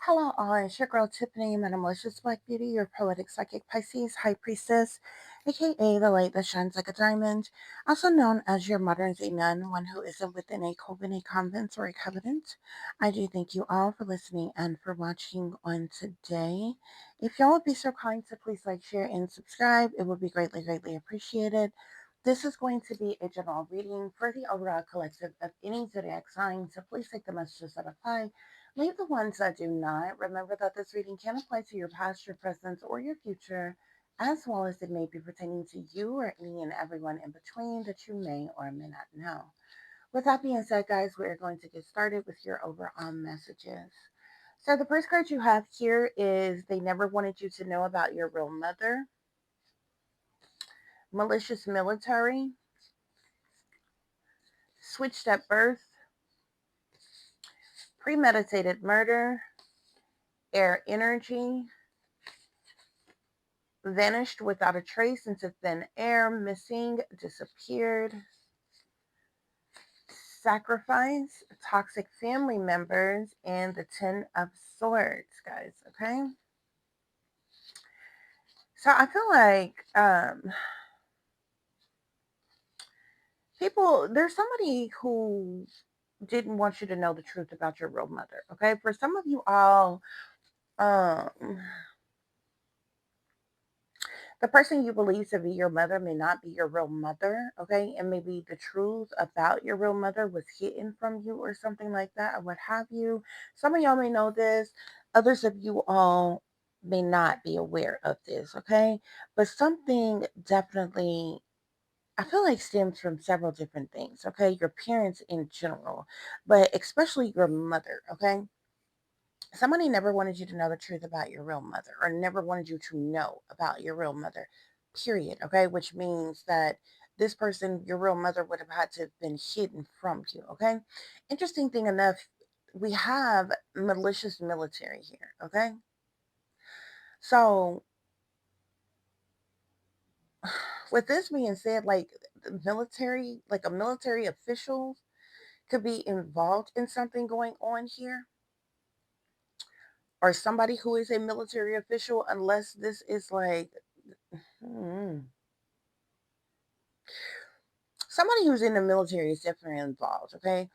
Hello, all. It's your girl Tiffany, my malicious Black Beauty, your poetic psychic Pisces, High Priestess, aka the light that shines like a diamond, also known as your modern day nun, one who isn't within a coven, a convent, or a covenant. I do thank you all for listening and for watching on today. If y'all would be so kind to please like, share, and subscribe, it would be greatly, greatly appreciated. This is going to be a general reading for the overall collective of any zodiac sign, so please take the messages that apply. Leave the ones that do not. Remember that this reading can apply to your past, your present, or your future, as well as it may be pertaining to you or any and everyone in between that you may or may not know. With that being said, guys, we are going to get started with your overall messages. So the first card you have here is they never wanted you to know about your real mother, malicious military, switched at birth, premeditated murder, air energy, vanished without a trace into thin air, missing, disappeared, sacrifice, toxic family members, and the Ten of Swords, guys. Okay. So I feel like there's somebody who didn't want you to know the truth about your real mother. Okay. For some of you all, um, the person you believe to be your mother may not be your real mother, okay? And maybe the truth about your real mother was hidden from you or something like that, or what have you. Some of y'all may know this, others of you all may not be aware of this, okay? But something definitely, I feel like, stems from several different things, okay? Your parents in general, but especially your mother, okay? Somebody never wanted you to know the truth about your real mother, or never wanted you to know about your real mother, period. Okay, which means that this person, your real mother, would have had to have been hidden from you. Okay, interesting thing enough, we have malicious military here. Okay, so with this being said, like the military, like a military official could be involved in something going on here, or somebody who is a military official, unless this is like hmm, somebody who's in the military is definitely involved. Okay,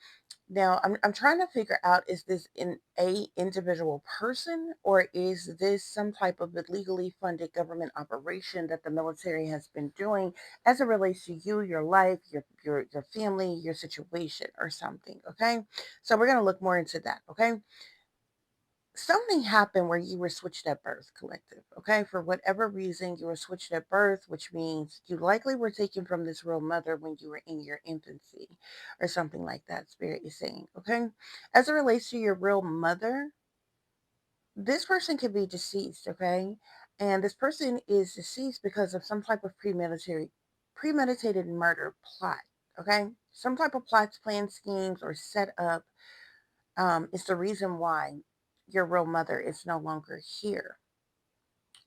now I'm trying to figure out, is this in a individual person, or is this some type of illegally funded government operation that the military has been doing as it relates to you, your life, your family, your situation, or something. Okay, so we're going to look more into that. Okay, something happened where you were switched at birth, collective. Okay, for whatever reason you were switched at birth, which means you likely were taken from this real mother when you were in your infancy or something like that, spirit is saying. Okay, as it relates to your real mother, this person could be deceased. Okay, and this person is deceased because of some type of premeditated murder plot. Okay, some type of plots, plans, schemes, or set up is the reason why your real mother is no longer here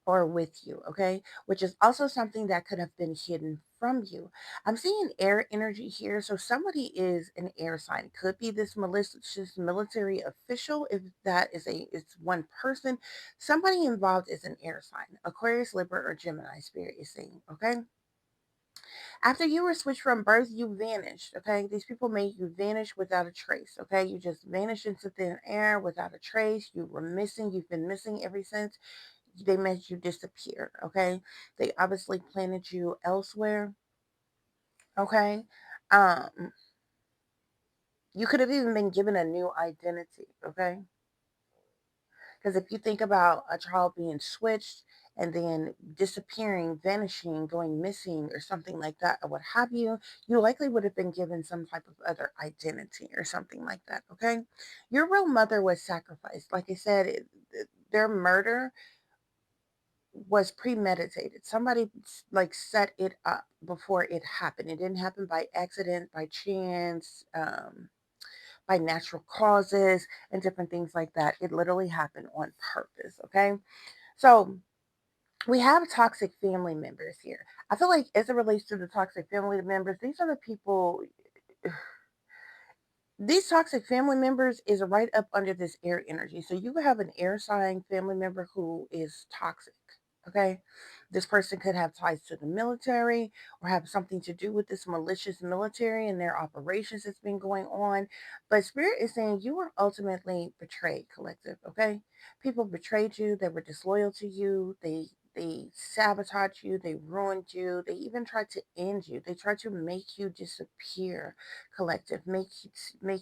or with you, okay? Which is also something that could have been hidden from you. I'm seeing air energy here, so somebody is an air sign. Could be this malicious military official, if that is it's one person. Somebody involved is an air sign. Aquarius, Libra, or Gemini, spirit is saying, okay? After you were switched from birth, you vanished. Okay. These people made you vanish without a trace. Okay. You just vanished into thin air without a trace. You were missing. You've been missing ever since. They made you disappear. Okay. They obviously planted you elsewhere. Okay. Um, you could have even been given a new identity. Okay. Because if you think about a child being switched and then disappearing, vanishing, going missing, or something like that, or what have you, you likely would have been given some type of other identity or something like that. Okay. Your real mother was sacrificed. Like I said, their murder was premeditated. Somebody like set it up before it happened. It didn't happen by accident, by chance. By natural causes and different things like that. It literally happened on purpose. Okay. So we have toxic family members here. I feel like as it relates to the toxic family members, these are the people These toxic family members is right up under this air energy. So you could have an air sign family member who is toxic. Okay. This person could have ties to the military or have something to do with this malicious military and their operations that's been going on. But Spirit is saying you were ultimately betrayed, collective. Okay. People betrayed you. They were disloyal to you. They sabotaged you. They ruined you. They even tried to end you. They tried to make you disappear, collective, make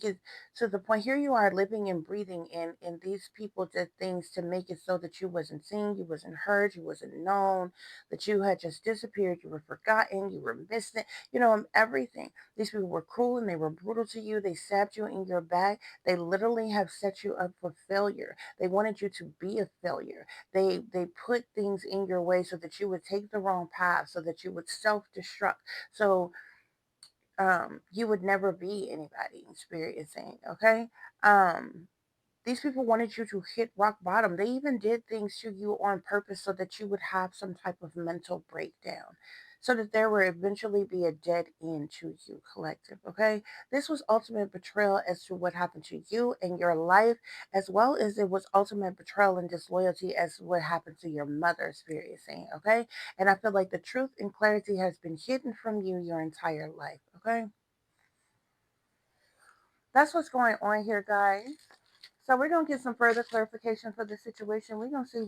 it to the point. Here you are living and breathing, and these people did things to make it so that you wasn't seen, you wasn't heard, you wasn't known, that you had just disappeared, you were forgotten, you were missing, everything. These people were cruel and they were brutal to you. They stabbed you in your back. They literally have set you up for failure. They wanted you to be a failure. They put things in your way so that you would take the wrong path, so that you would self-destruct. So you would never be anybody, Spirit is saying, okay? Um, these people wanted you to hit rock bottom. They even did things to you on purpose so that you would have some type of mental breakdown, so that there would eventually be a dead end to you, collective, okay? This was ultimate betrayal as to what happened to you and your life, as well as it was ultimate betrayal and disloyalty as what happened to your mother, Spirit is saying, okay? And I feel like the truth and clarity has been hidden from you your entire life, okay? That's what's going on here, guys. So we're going to get some further clarification for the situation. We're going to see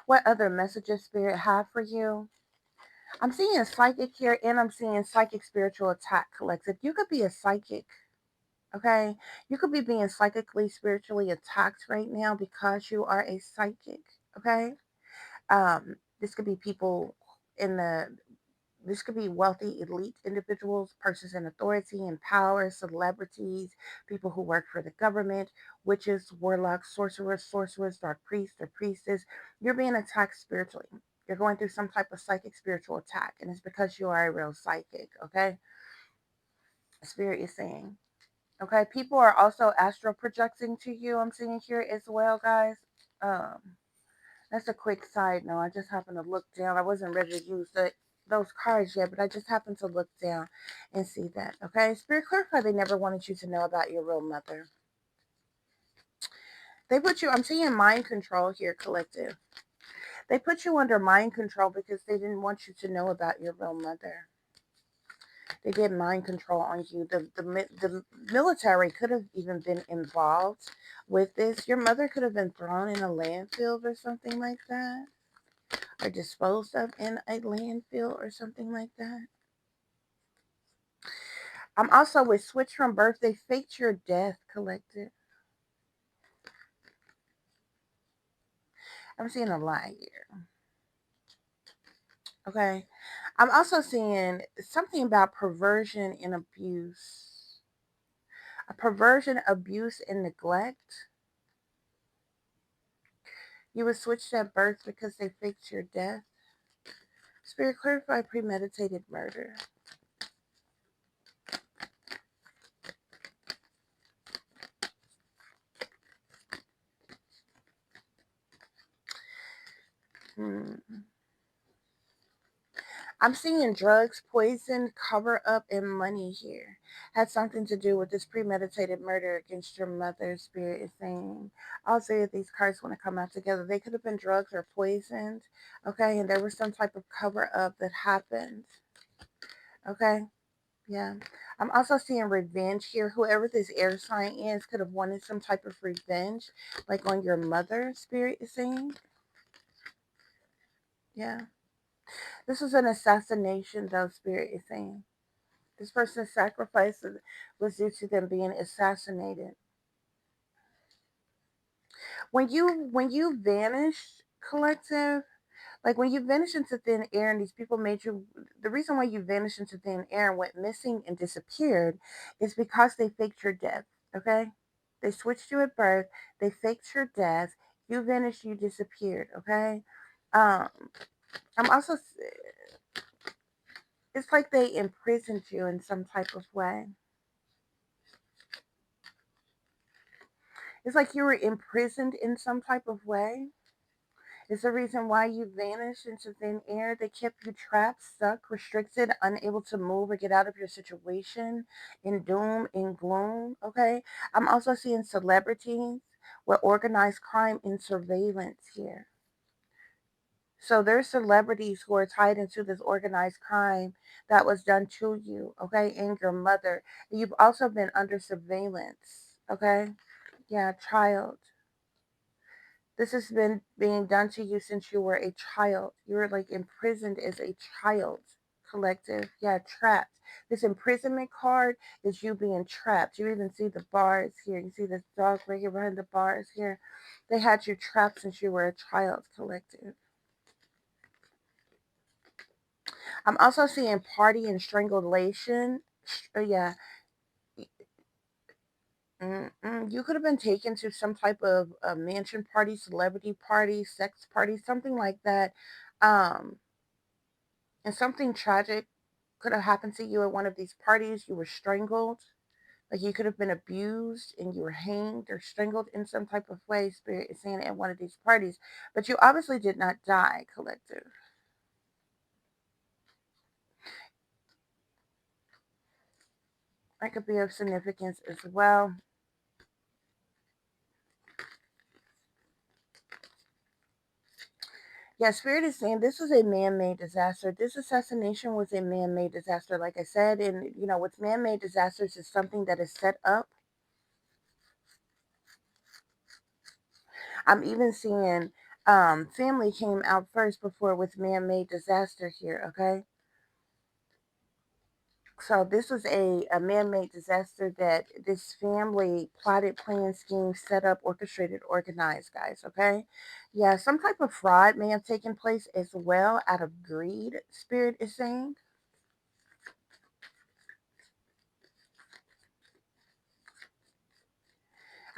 what other messages Spirit have for you. I'm seeing psychic here, and I'm seeing psychic spiritual attack, collective. You could be a psychic, okay? You could be being psychically, spiritually attacked right now because you are a psychic, okay? This could be people in the This could be wealthy, elite individuals, persons in authority and power, celebrities, people who work for the government, witches, warlocks, sorcerers, dark priests or priestess. You're being attacked spiritually. You're going through some type of psychic spiritual attack, and it's because you are a real psychic, okay? Spirit is saying. Okay, people are also astral projecting to you. I'm seeing here as well, guys. Um, that's a quick side note. I just happened to look down. I wasn't ready to use those cards yet, but I just happened to look down and see that. Okay, Spirit clarify. They never wanted you to know about your real mother. They put you. I'm seeing mind control here, collective. They put you under mind control because they didn't want you to know about your real mother. They did mind control on you. The military could have even been involved with this. Your mother could have been thrown in a landfill or something like that, or disposed of in a landfill or something like that. I'm also with Switch from Birth. They faked your death, collective. I'm seeing a lot here. Okay. I'm also seeing something about perversion and abuse. A perversion, abuse, and neglect. You were switched at birth because they faked your death. Spirit clarify premeditated murder. Hmm. I'm seeing drugs, poison, cover up, and money here. Had something to do with this premeditated murder against your mother, Spirit is saying. I'll say if these cards want to come out together, they could have been drugs or poisoned. Okay, and there was some type of cover up that happened. Okay. Yeah. I'm also seeing revenge here. Whoever this air sign is could have wanted some type of revenge, like on your mother, Spirit is saying. Yeah. This was an assassination, though, Spirit is saying. This person's sacrifice was due to them being assassinated. When you vanished, collective, like when you vanished into thin air and these people made you, the reason why you vanished into thin air and went missing and disappeared is because they faked your death. Okay, they switched you at birth. They faked your death. You vanished. You disappeared. Okay. Um, I'm also. It's like they imprisoned you in some type of way. It's like you were imprisoned in some type of way. It's the reason why you vanished into thin air. They kept you trapped, stuck, restricted, unable to move or get out of your situation, in doom, in gloom. Okay. I'm also seeing celebrities with organized crime and surveillance here. So there's celebrities who are tied into this organized crime that was done to you, okay, and your mother. You've also been under surveillance, okay? Yeah, child. This has been being done to you since you were a child. You were like imprisoned as a child, collective. Yeah, trapped. This imprisonment card is you being trapped. You even see the bars here. You see this dog right here behind the bars here. They had you trapped since you were a child, collective. I'm also seeing party and strangulation. Yeah. You could have been taken to some type of mansion party, celebrity party, sex party, something like that. Um, and something tragic could have happened to you at one of these parties. You were strangled. Like you could have been abused and you were hanged or strangled in some type of way. Spirit is saying at one of these parties. But you obviously did not die, collective. That could be of significance as well. Yeah, Spirit is saying this was a man-made disaster. This assassination was a man-made disaster, like I said. And, what's man-made disasters is something that is set up. I'm even seeing family came out first before with man-made disaster here, okay? So this was a man-made disaster that this family plotted, planned, schemed, set up, orchestrated, organized, guys, okay? Yeah, some type of fraud may have taken place as well out of greed, Spirit is saying.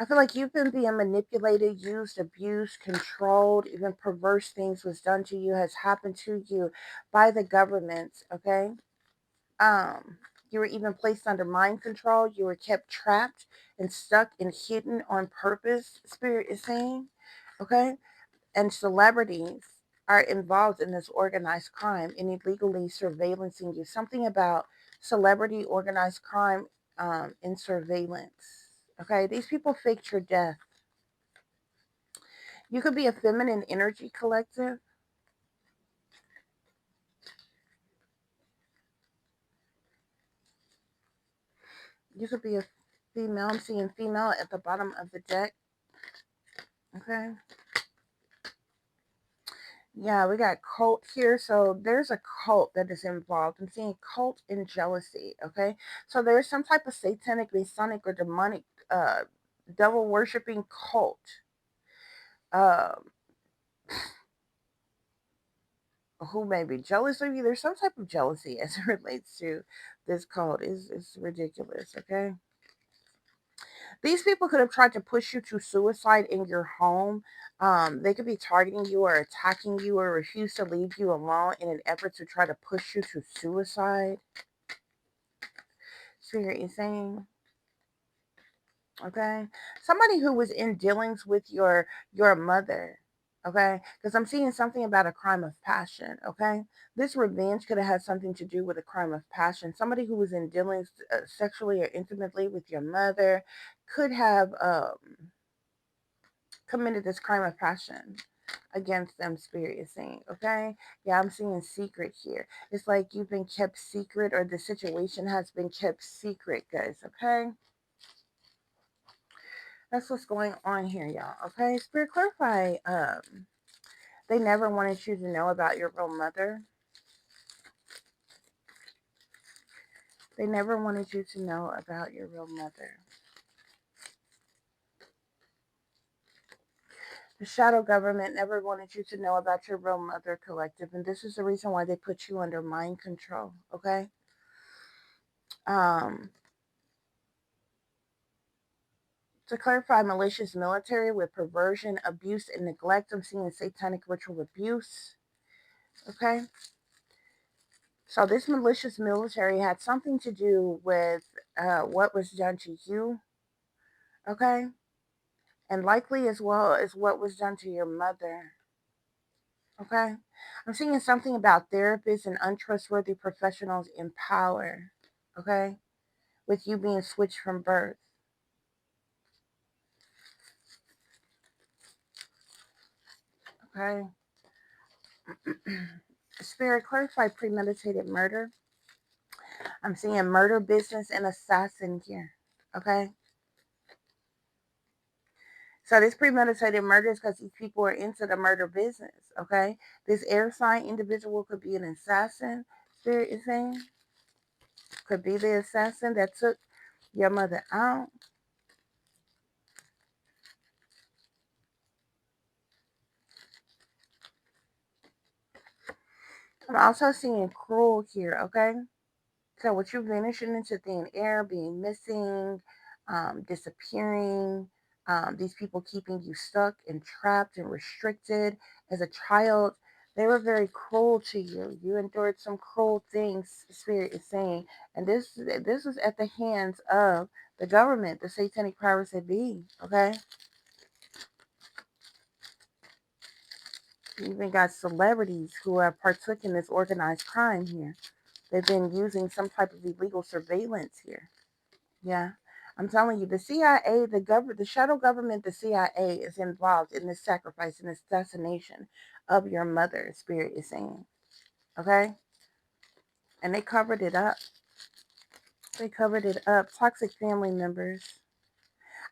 I feel like you've been being manipulated, used, abused, controlled, even perverse things was done to you, has happened to you by the government, okay? You were even placed under mind control. You were kept trapped and stuck and hidden on purpose, Spirit is saying, okay? And celebrities are involved in this organized crime and illegally surveillancing you. Something about celebrity organized crime in surveillance. Okay, these people faked your death. You could be a feminine energy collective. You could be a female. I'm seeing female at the bottom of the deck. Okay. Yeah, we got cult here. So there's a cult that is involved. I'm seeing cult and jealousy. Okay. So there's some type of satanic, masonic, or demonic devil worshipping cult. Um, who may be jealous of you. There's some type of jealousy as it relates to this cult. Is ridiculous, okay? These people could have tried to push you to suicide in your home. They could be targeting you or attacking you or refuse to leave you alone in an effort to try to push you to suicide. Spirit is saying, okay, somebody who was in dealings with your mother, okay, because I'm seeing something about a crime of passion, okay. This revenge could have had something to do with a crime of passion. Somebody who was in dealings sexually or intimately with your mother could have committed this crime of passion against them, Spirit is saying, okay? Yeah, I'm seeing secret here. It's like you've been kept secret or the situation has been kept secret, guys, okay? That's what's going on here, y'all, okay? Spirit, clarify, they never wanted you to know about your real mother. They never wanted you to know about your real mother. The shadow government never wanted you to know about your real mother, collective, and this is the reason why they put you under mind control, okay? Um, To clarify, malicious military with perversion, abuse, and neglect. I'm seeing satanic ritual abuse. Okay. So this malicious military had something to do with what was done to you. Okay. And likely as well as what was done to your mother. Okay. I'm seeing something about therapists and untrustworthy professionals in power. Okay. With you being switched from birth. Okay. Spirit, clarify premeditated murder. I'm seeing murder business and assassin here. Okay. So this premeditated murder is because these people are into the murder business. Okay. This air sign individual could be an assassin. Spirit is saying could be the assassin that took your mother out. I'm also seeing cruel here. Okay. So with you vanishing into thin air, being missing, disappearing, these people keeping you stuck and trapped and restricted as a child, they were very cruel to you. You endured some cruel things, Spirit is saying. And this was at the hands of the government, the satanic powers that be. Okay? You even got celebrities who have partook in this organized crime here. They've been using some type of illegal surveillance here. Yeah. I'm telling you, the CIA, the shadow government, the CIA is involved in this sacrifice and assassination of your mother, Spirit is saying. Okay? And they covered it up. They covered it up. Toxic family members.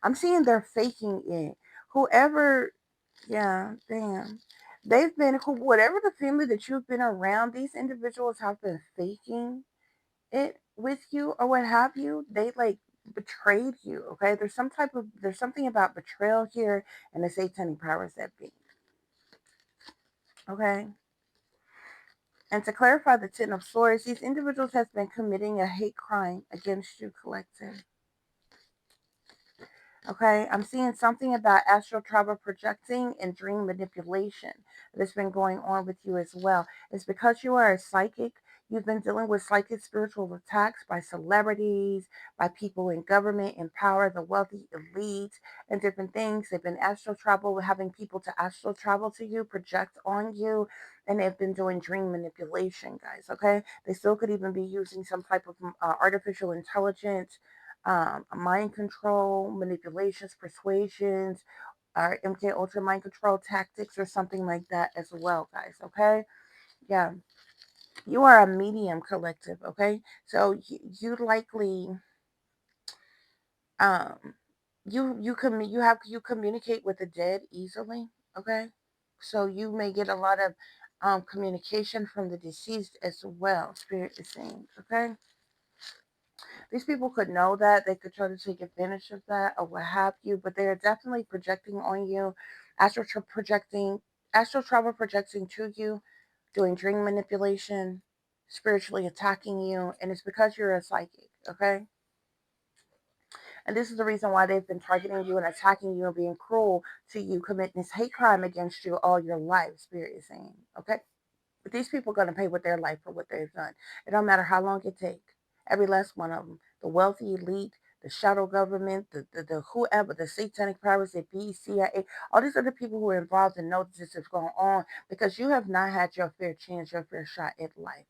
I'm seeing they're faking it. Whoever, yeah, damn. They've been, whatever the family that you've been around, these individuals have been faking it with you or what have you. They like betrayed you. Okay, there's something about betrayal here and the satanic powers that be. Okay, and to clarify the Ten of Swords, these individuals has been committing a hate crime against you, collective. Okay, I'm seeing something about astral travel projecting and dream manipulation that's been going on with you as well. It's because you are a psychic. You've been dealing with psychic spiritual attacks by celebrities, by people in government, in power, the wealthy elite, and different things. They've been astral travel, having people to astral travel to you, project on you, and they've been doing dream manipulation, guys. Okay, they still could even be using some type of artificial intelligence, mind control, manipulations, persuasions, or MK Ultra mind control tactics or something like that as well, guys. Okay, yeah, you are a medium, collective. Okay, so you likely um you communicate with the dead easily. Okay, so you may get a lot of communication from the deceased as well. Spirit is saying, okay. These people could know that. They could try to take advantage of that or what have you, but they are definitely projecting on you, astral projecting, astral travel projecting to you, doing dream manipulation, spiritually attacking you, and it's because you're a psychic, okay? And this is the reason why they've been targeting you and attacking you and being cruel to you, committing this hate crime against you all your life, Spirit is saying, okay? But these people are going to pay with their life for what they've done. It don't matter how long it takes. Every last one of them. The wealthy elite, the shadow government, the whoever, the satanic powers that be, CIA, all these other people who are involved and know this is going on because you have not had your fair chance, your fair shot at life.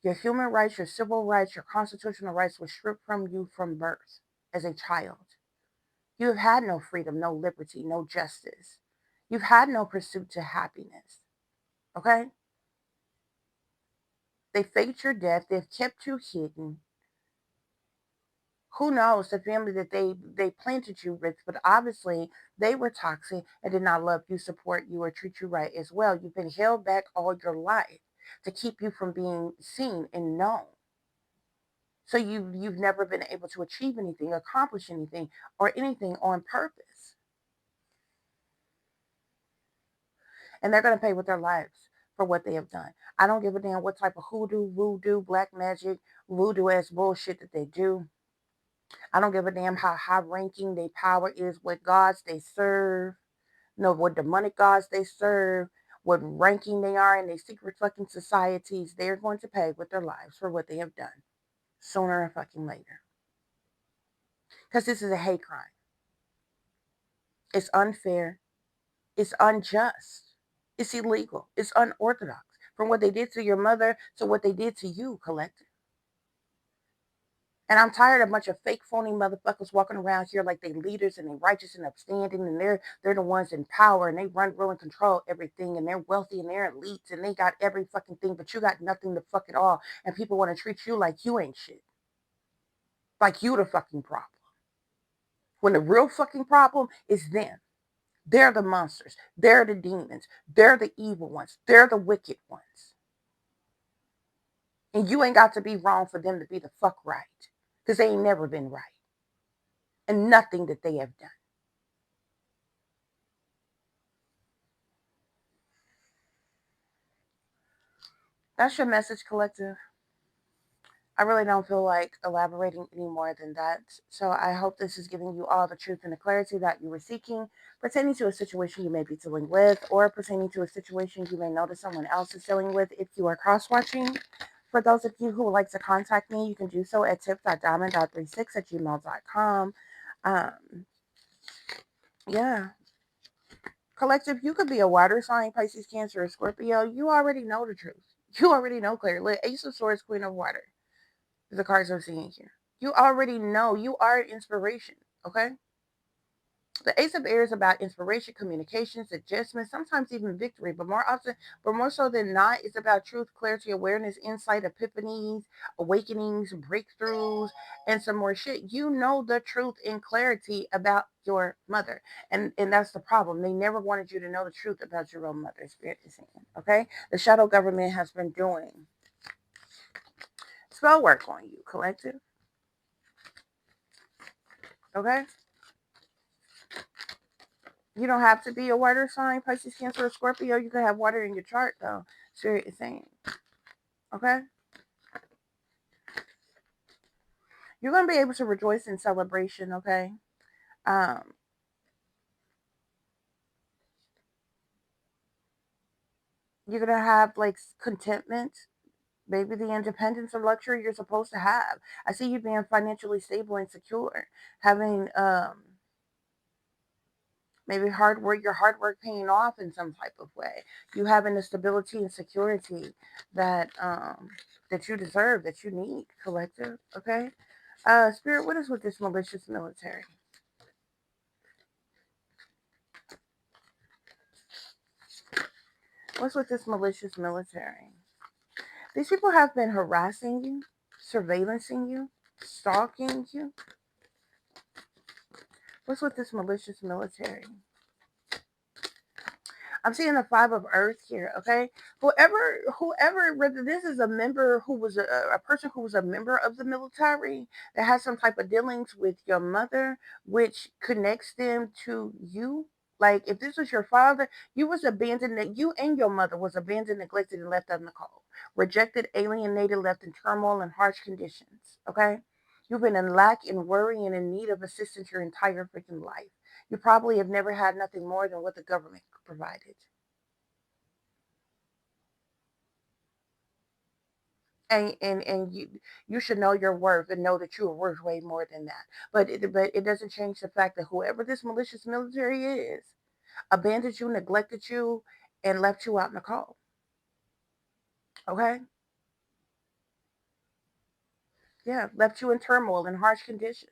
Your human rights, your civil rights, your constitutional rights were stripped from you from birth as a child. You have had no freedom, no liberty, no justice. You've had no pursuit to happiness. Okay? They faked your death. They've kept you hidden. Who knows the family that they planted you with, but obviously they were toxic and did not love you, support you, or treat you right as well. You've been held back all your life to keep you from being seen and known. So you've never been able to achieve anything, accomplish anything, or anything on purpose. And they're gonna pay with their lives for what they have done. I don't give a damn what type of hoodoo, voodoo, black magic, voodoo ass bullshit that they do. I don't give a damn how high ranking their power is, what gods they serve, no, what demonic gods they serve, what ranking they are in their secret fucking societies. They're going to pay with their lives for what they have done sooner or fucking later. Because this is a hate crime. It's unfair. It's unjust. It's illegal. It's unorthodox. From what they did to your mother to what they did to you, collective. And I'm tired of a bunch of fake phony motherfuckers walking around here like they leaders and they righteous and upstanding and they're the ones in power and they run, rule, and control everything and they're wealthy and they're elites and they got every fucking thing, but you got nothing to fuck it all. And people want to treat you like you ain't shit. Like you the fucking problem. When the real fucking problem is them. They're the monsters. They're the demons. They're the evil ones. They're the wicked ones. And you ain't got to be wrong for them to be the fuck right. Because they ain't never been right. And nothing that they have done. That's your message, collective. I really don't feel like elaborating any more than that. So I hope this is giving you all the truth and the clarity that you were seeking pertaining to a situation you may be dealing with or pertaining to a situation you may notice someone else is dealing with if you are cross-watching. For those of you who would like to contact me, you can do so at tips.diamond.36@gmail.com. Yeah. Collective, you could be a water sign, Pisces, Cancer, or Scorpio. You already know the truth. You already know clearly. Ace of Swords, Queen of Water. The cards I'm seeing here. You already know. You are inspiration. Okay? The Ace of Air is about inspiration, communications, adjustment, sometimes even victory, but more so than not, it's about truth, clarity, awareness, insight, epiphanies, awakenings, breakthroughs, and some more shit. You know the truth and clarity about your mother. And that's the problem. They never wanted you to know the truth about your own mother, Spirit is saying. Okay? The shadow government has been doing spell work on you, collective. Okay? You don't have to be a water sign, Pisces, Cancer, or Scorpio. You can have water in your chart, though. Spirit is saying. Okay? You're going to be able to rejoice in celebration, okay? Um, you're going to have, like, contentment. Maybe the independence or luxury you're supposed to have. I see you being financially stable and secure. Having, maybe your hard work paying off in some type of way. You having the stability and security that, that you deserve, that you need, collective, okay? Spirit, what is with this malicious military? What's with this malicious military? These people have been harassing you, surveillancing you, stalking you. What's with this malicious military? I'm seeing the five of earth here, okay? Whoever, whether this is a member who was a person who was a member of the military that has some type of dealings with your mother, which connects them to you. Like if this was your father, you was abandoned, that you and your mother was abandoned, neglected, and left on the cold. Rejected, alienated, left in turmoil and harsh conditions. Okay? You've been in lack and worry and in need of assistance your entire freaking life. You probably have never had nothing more than what the government provided. And you should know your worth and know that you are worth way more than that. But it doesn't change the fact that whoever this malicious military is abandoned you, neglected you, and left you out in the cold. Okay? Yeah, left you in turmoil and harsh conditions,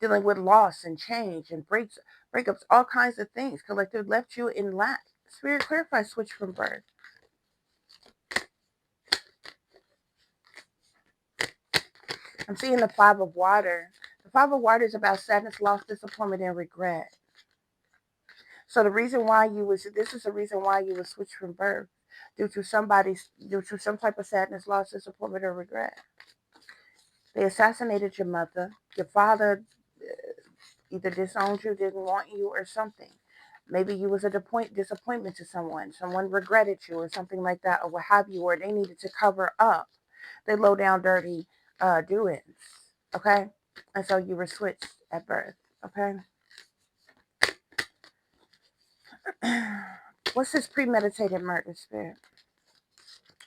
dealing with loss and change and breakups, all kinds of things. Collective left you in lack. Spirit clarify switch from birth. I'm seeing the five of water. The five of water is about sadness, loss, disappointment, and regret. So the reason why this is the reason why you was switched from birth due to some type of sadness, loss, disappointment, or regret. They assassinated your mother. Your father either disowned you, didn't want you, or something. Maybe you was a disappointment to someone. Someone regretted you, or something like that, or what have you, or they needed to cover up their low down, dirty doings. Okay, and so you were switched at birth. Okay. What's this premeditated murder, Spirit?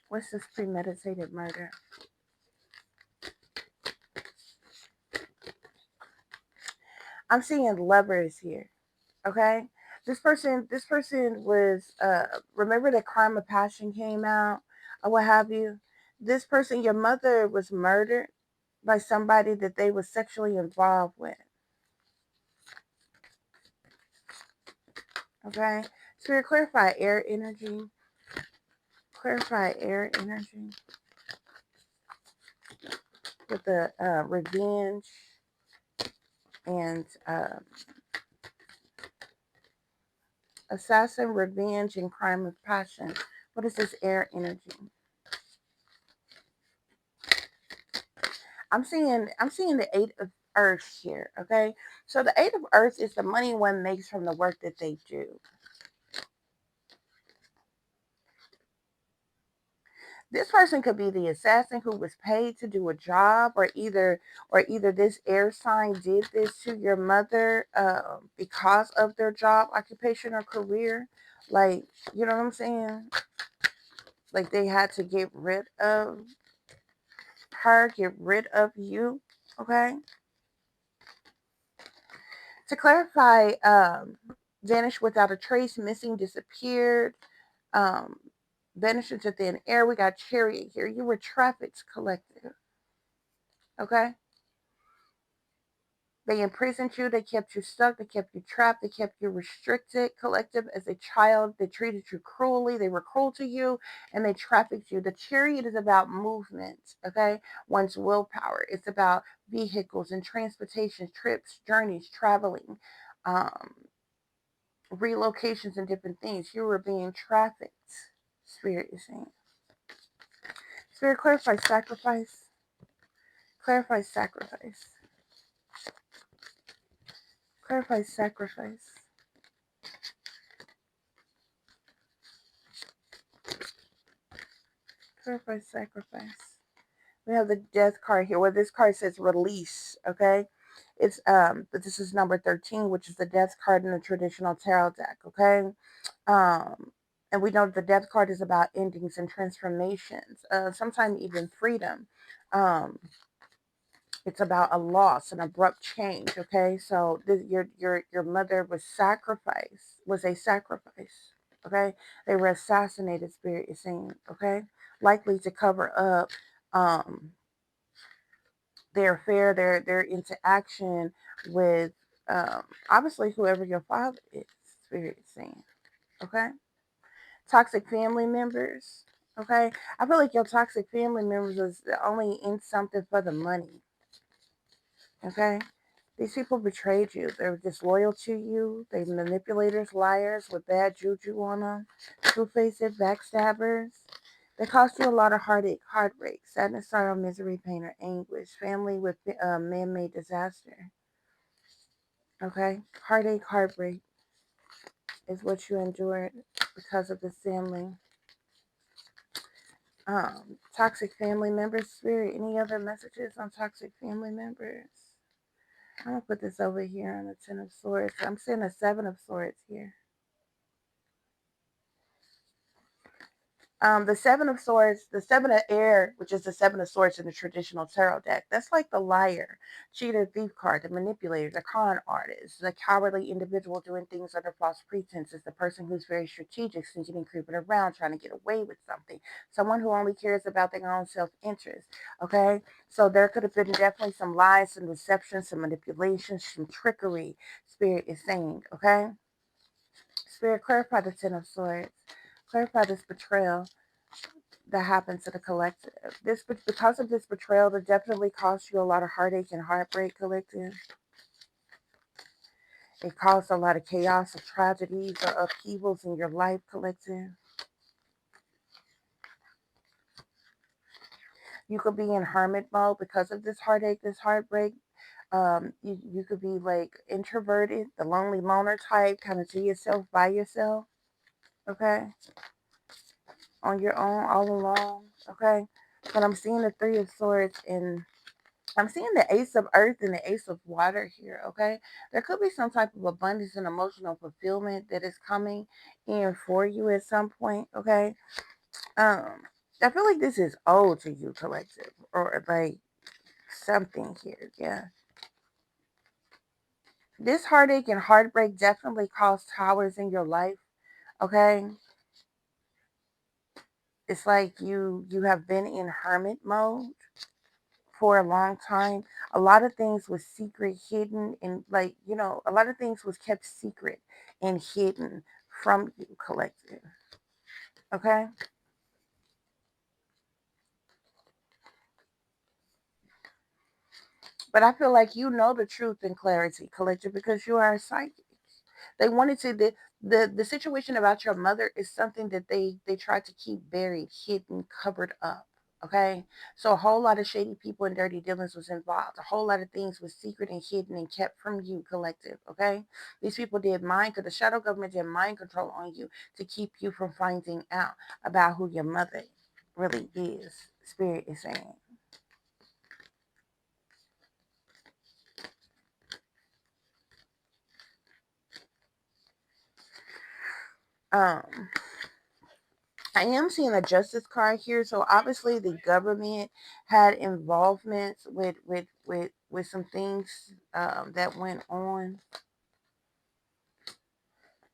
What's this premeditated murder? I'm seeing lovers here. Okay. This person was remember the crime of passion came out or what have you. This person, your mother, was murdered by somebody that they were sexually involved with. Okay? Spirit, clarify air energy. Clarify air energy with the revenge and assassin, revenge, and crime of passion. What is this air energy? I'm seeing the eight of earth here. Okay, so the eight of earth is the money one makes from the work that they do. This person could be the assassin who was paid to do a job, or either this air sign did this to your mother because of their job, occupation, or career. Like, you know what I'm saying? Like they had to get rid of her, get rid of you. Okay. To clarify, vanished without a trace, missing, disappeared, um, vanished into thin air. We got chariot here. You were trafficked, collective. Okay. They imprisoned you, they kept you stuck, they kept you trapped, they kept you restricted. Collective, as a child, they treated you cruelly, they were cruel to you, and they trafficked you. The chariot is about movement, okay? One's willpower. It's about vehicles and transportation, trips, journeys, traveling, um, relocations, and different things. You were being trafficked, Spirit is saying. Spirit, clarify sacrifice. Clarify sacrifice. Clarify sacrifice. Clarify sacrifice. We have the death card here. Well, this card says release. Okay, but this is number 13, which is the death card in the traditional tarot deck. Okay, um, and we know the death card is about endings and transformations. Sometimes even freedom. Um, it's about a loss, an abrupt change. Okay, so your mother was sacrificed. Was a sacrifice. Okay, they were assassinated. Spirit is saying. Okay, likely to cover up. Um, their affair, their interaction with obviously whoever your father is, Spirit is saying. Okay? Toxic family members. Okay? I feel like your toxic family members is only in something for the money. Okay? These people betrayed you. They're disloyal to you. They're manipulators, liars with bad juju on them, two-faced backstabbers. They cost you a lot of heartache, heartbreak, sadness, sorrow, misery, pain, or anguish. Family with man-made disaster. Okay? Heartache, heartbreak is what you endured because of this family. Toxic family members, Spirit. Any other messages on toxic family members? I'm going to put this over here on the Ten of Swords. I'm seeing a Seven of Swords here. The Seven of Swords, the Seven of Air, which is the Seven of Swords in the traditional tarot deck, that's like the liar, cheater, thief card, the manipulator, the con artist, the cowardly individual doing things under false pretenses, the person who's very strategic, sneaking and creeping around, trying to get away with something, someone who only cares about their own self-interest. Okay, so there could have been definitely some lies, some deception, some manipulation, some trickery. Spirit is saying, okay. Spirit, clarify the Ten of Swords. Clarify this betrayal that happened to the collective. This, because of this betrayal, that definitely caused you a lot of heartache and heartbreak, collective. It caused a lot of chaos, or tragedies, or upheavals in your life, collective. You could be in hermit mode because of this heartache, this heartbreak. You could be like introverted, the lonely loner type, kind of to yourself, by yourself. Okay, on your own, all alone. Okay, but I'm seeing the Three of Swords in. I'm seeing the Ace of Earth and the Ace of Water here, okay? There could be some type of abundance and emotional fulfillment that is coming in for you at some point, okay? I feel like this is owed to you, collective, or like something here, yeah. This heartache and heartbreak definitely caused towers in your life. Okay, it's like you have been in hermit mode for a long time. A lot of things was secret, hidden, and like, a lot of things was kept secret and hidden from you, collective. Okay. But I feel like you know the truth and clarity, collective, because you are a psychic. They wanted to the situation about your mother is something that they tried to keep buried, hidden, covered up. Okay, so a whole lot of shady people and dirty dealings was involved. A whole lot of things was secret and hidden and kept from you, collective. Okay, these people did mind, because the shadow government did mind control on you to keep you from finding out about who your mother really is. Spirit is saying. Um, I am seeing a justice card here, so obviously the government had involvement with some things that went on.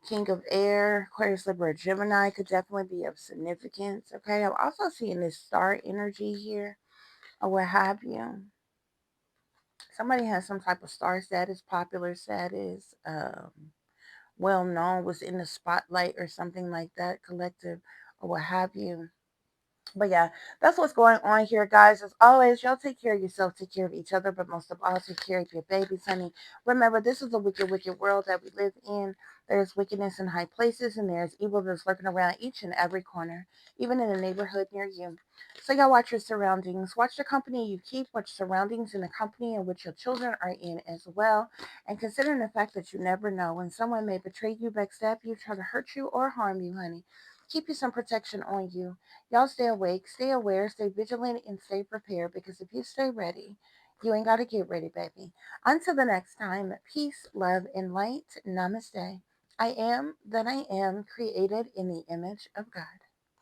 King of Air, Aquarius, Libra, Gemini could definitely be of significance. Okay, I'm also seeing this star energy here, or what have you. Somebody has some type of star status, popular status, well known, was in the spotlight or something like that, collective, or what have you. But yeah, that's what's going on here, guys. As always, y'all take care of yourself, take care of each other, but most of all, take care of your babies, honey. Remember, this is a wicked, wicked world that we live in. There's wickedness in high places, and there's evil that's lurking around each and every corner, even in the neighborhood near you. So y'all watch your surroundings. Watch the company you keep. Watch surroundings in the company in which your children are in as well. And considering the fact that you never know when someone may betray you, backstab you, try to hurt you, or harm you, honey. Keep you some protection on you. Y'all stay awake, stay aware, stay vigilant, and stay prepared, because if you stay ready, you ain't got to get ready, baby. Until the next time, peace, love, and light. Namaste. I am that I am, created in the image of God.